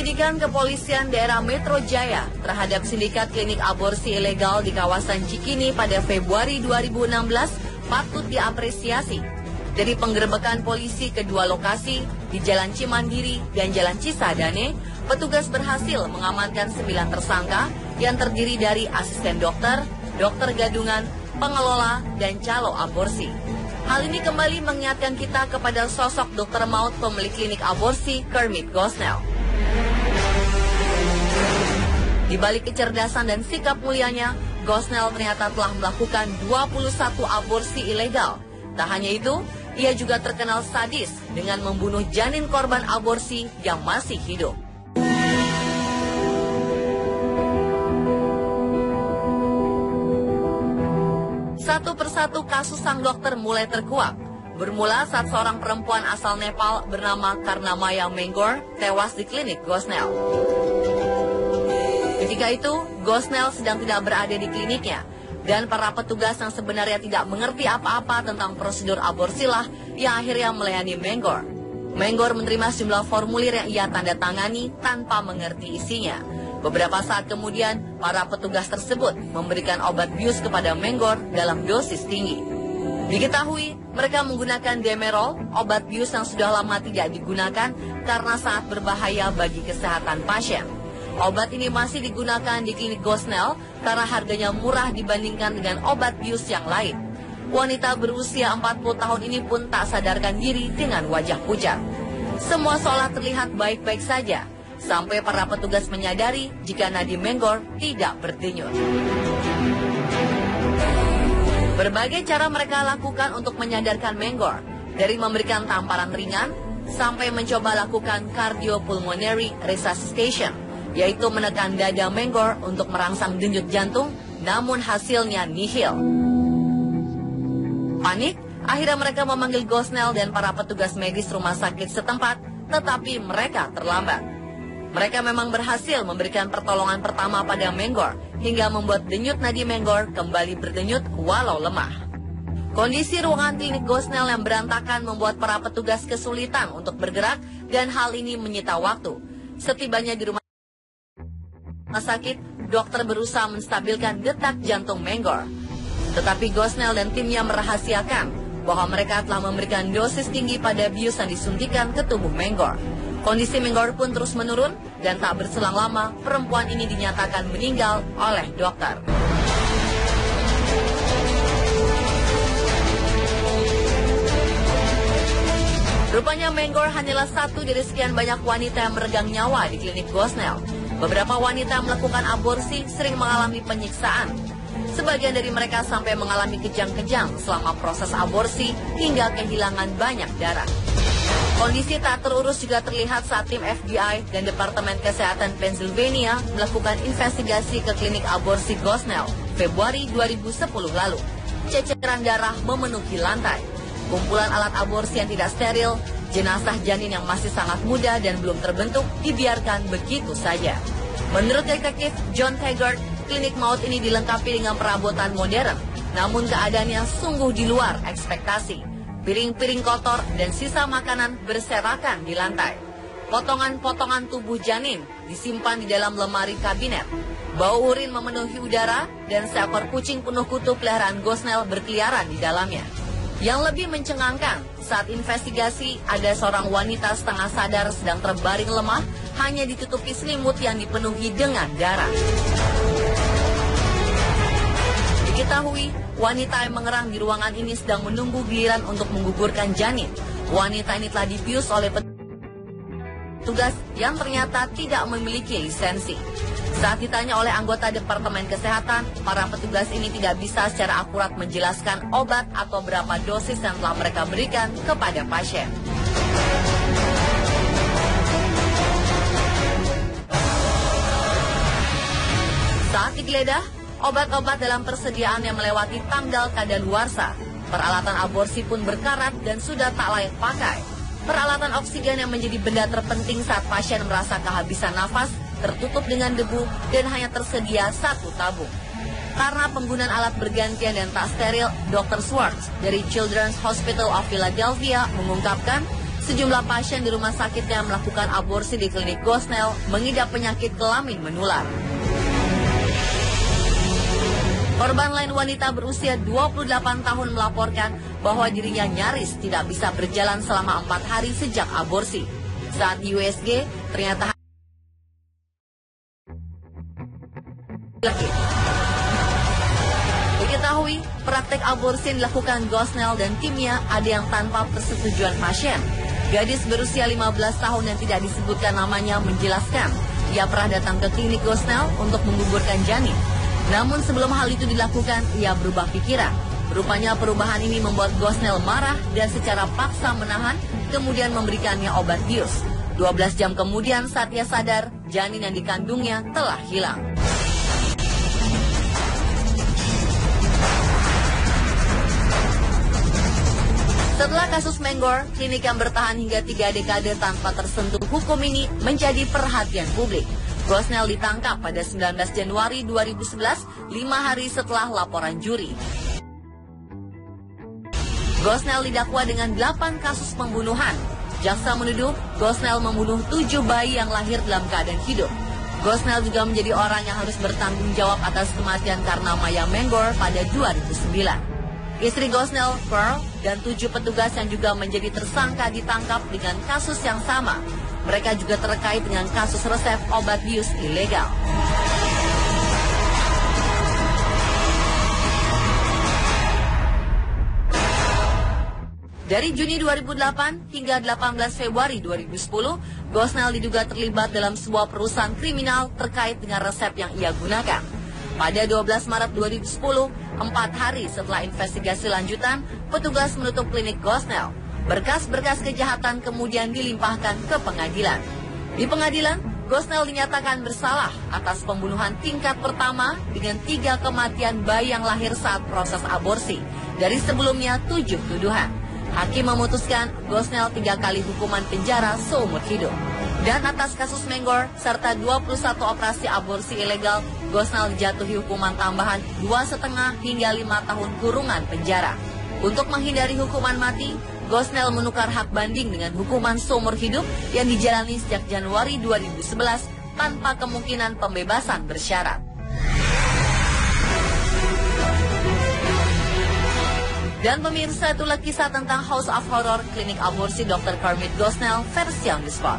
Penyelidikan kepolisian daerah Metro Jaya terhadap sindikat klinik aborsi ilegal di kawasan Cikini pada Februari 2016 patut diapresiasi. Dari penggerebekan polisi kedua lokasi di Jalan Cimandiri dan Jalan Cisadane, petugas berhasil mengamankan 9 tersangka yang terdiri dari asisten dokter, dokter gadungan, pengelola, dan calo aborsi. Hal ini kembali mengingatkan kita kepada sosok dokter maut pemilik klinik aborsi Kermit Gosnell. Di balik kecerdasan dan sikap mulianya, Gosnell ternyata telah melakukan 21 aborsi ilegal. Tak hanya itu, ia juga terkenal sadis dengan membunuh janin korban aborsi yang masih hidup. Satu persatu kasus sang dokter mulai terkuak. Bermula saat seorang perempuan asal Nepal bernama Karnamaya Menggor tewas di klinik Gosnell. Ketika itu, Gosnell sedang tidak berada di kliniknya, dan para petugas yang sebenarnya tidak mengerti apa-apa tentang prosedur aborsilah yang akhirnya melayani Menggor. Menggor menerima sejumlah formulir yang ia tanda tangani tanpa mengerti isinya. Beberapa saat kemudian, para petugas tersebut memberikan obat bius kepada Menggor dalam dosis tinggi. Diketahui, mereka menggunakan Demerol, obat bius yang sudah lama tidak digunakan karena sangat berbahaya bagi kesehatan pasien. Obat ini masih digunakan di klinik Gosnell karena harganya murah dibandingkan dengan obat bius yang lain. Wanita berusia 40 tahun ini pun tak sadarkan diri dengan wajah pucat. Semua seolah terlihat baik-baik saja, sampai para petugas menyadari jika nadi Menggor tidak berdenyut. Berbagai cara mereka lakukan untuk menyadarkan Menggor, dari memberikan tamparan ringan sampai mencoba lakukan cardiopulmonary resuscitation, yaitu menekan dada Menggor untuk merangsang denyut jantung, namun hasilnya nihil. Panik, akhirnya mereka memanggil Gosnell dan para petugas medis rumah sakit setempat, tetapi mereka terlambat. Mereka memang berhasil memberikan pertolongan pertama pada Menggor, hingga membuat denyut nadi Menggor kembali berdenyut walau lemah. Kondisi ruangan klinik Gosnell yang berantakan membuat para petugas kesulitan untuk bergerak, dan hal ini menyita waktu. Setibanya di rumah sakit, dokter berusaha menstabilkan detak jantung Menggor. Tetapi Gosnell dan timnya merahasiakan bahwa mereka telah memberikan dosis tinggi pada bius yang disuntikan ke tubuh Menggor. Kondisi Menggor pun terus menurun, dan tak berselang lama perempuan ini dinyatakan meninggal oleh dokter. Rupanya Menggor hanyalah satu dari sekian banyak wanita yang meregang nyawa di klinik Gosnell. Beberapa wanita yang melakukan aborsi sering mengalami penyiksaan. Sebagian dari mereka sampai mengalami kejang-kejang selama proses aborsi hingga kehilangan banyak darah. Kondisi tak terurus juga terlihat saat tim FBI dan Departemen Kesehatan Pennsylvania melakukan investigasi ke klinik aborsi Gosnell Februari 2010 lalu. Ceceran darah memenuhi lantai. Kumpulan alat aborsi yang tidak steril, jenazah janin yang masih sangat muda dan belum terbentuk dibiarkan begitu saja. Menurut detektif John Taggart, klinik maut ini dilengkapi dengan perabotan modern, namun keadaannya sungguh di luar ekspektasi. Piring-piring kotor dan sisa makanan berserakan di lantai. Potongan-potongan tubuh janin disimpan di dalam lemari kabinet. Bau urin memenuhi udara dan seekor kucing penuh kutu peliharaan Gosnell berkeliaran di dalamnya. Yang lebih mencengangkan, saat investigasi ada seorang wanita setengah sadar sedang terbaring lemah, hanya ditutupi selimut yang dipenuhi dengan darah. Diketahui, wanita yang mengerang di ruangan ini sedang menunggu giliran untuk menggugurkan janin. Wanita ini telah dibius oleh petugas yang ternyata tidak memiliki lisensi. Saat ditanya oleh anggota Departemen Kesehatan, para petugas ini tidak bisa secara akurat menjelaskan obat atau berapa dosis yang telah mereka berikan kepada pasien. Saat digeledah, obat-obat dalam persediaan yang melewati tanggal kadaluarsa. Peralatan aborsi pun berkarat dan sudah tak layak pakai. Peralatan oksigen yang menjadi benda terpenting saat pasien merasa kehabisan nafas tertutup dengan debu dan hanya tersedia satu tabung. Karena penggunaan alat bergantian dan tak steril, Dr. Swartz dari Children's Hospital of Philadelphia mengungkapkan Sejumlah pasien di rumah sakit yang melakukan aborsi di klinik Gosnell mengidap penyakit kelamin menular. Korban lain wanita berusia 28 tahun melaporkan bahwa dirinya nyaris tidak bisa berjalan selama 4 hari sejak aborsi. Saat di USG, ternyata diketahui praktek aborsi yang dilakukan Gosnell dan timnya ada yang tanpa persetujuan pasien. Gadis berusia 15 tahun yang tidak disebutkan namanya menjelaskan ia pernah datang ke klinik Gosnell untuk menggugurkan janin. Namun sebelum hal itu dilakukan, ia berubah pikiran. Rupanya perubahan ini membuat Gosnell marah dan secara paksa menahan, kemudian memberikannya obat bius. 12 jam kemudian saat ia sadar, janin yang dikandungnya telah hilang. Setelah kasus Menggor, klinik yang bertahan hingga 3 dekade tanpa tersentuh hukum ini menjadi perhatian publik. Gosnell ditangkap pada 19 Januari 2011, 5 hari setelah laporan juri. Gosnell didakwa dengan 8 kasus pembunuhan. Jaksa menuduh Gosnell membunuh 7 bayi yang lahir dalam keadaan hidup. Gosnell juga menjadi orang yang harus bertanggung jawab atas kematian karena Maya Menggor pada 2009. Istri Gosnell, Pearl, dan 7 petugas yang juga menjadi tersangka ditangkap dengan kasus yang sama. Mereka juga terkait dengan kasus resep obat bius ilegal. Dari Juni 2008 hingga 18 Februari 2010, Gosnell diduga terlibat dalam sebuah perusahaan kriminal terkait dengan resep yang ia gunakan. Pada 12 Maret 2010, 4 hari setelah investigasi lanjutan, petugas menutup klinik Gosnell. Berkas-berkas kejahatan kemudian dilimpahkan ke pengadilan. Di pengadilan, Gosnell dinyatakan bersalah atas pembunuhan tingkat pertama dengan 3 kematian bayi yang lahir saat proses aborsi. Dari sebelumnya 7 tuduhan. Hakim memutuskan Gosnell 3 kali hukuman penjara seumur hidup. Dan atas kasus Menggor serta 21 operasi aborsi ilegal, Gosnell dijatuhi hukuman tambahan 2,5 hingga 5 tahun kurungan penjara. Untuk menghindari hukuman mati, Gosnell menukar hak banding dengan hukuman seumur hidup yang dijalani sejak Januari 2011 tanpa kemungkinan pembebasan bersyarat. Dan pemirsa, itulah kisah tentang House of Horror, klinik aborsi Dr. Kermit Gosnell versi on the spot.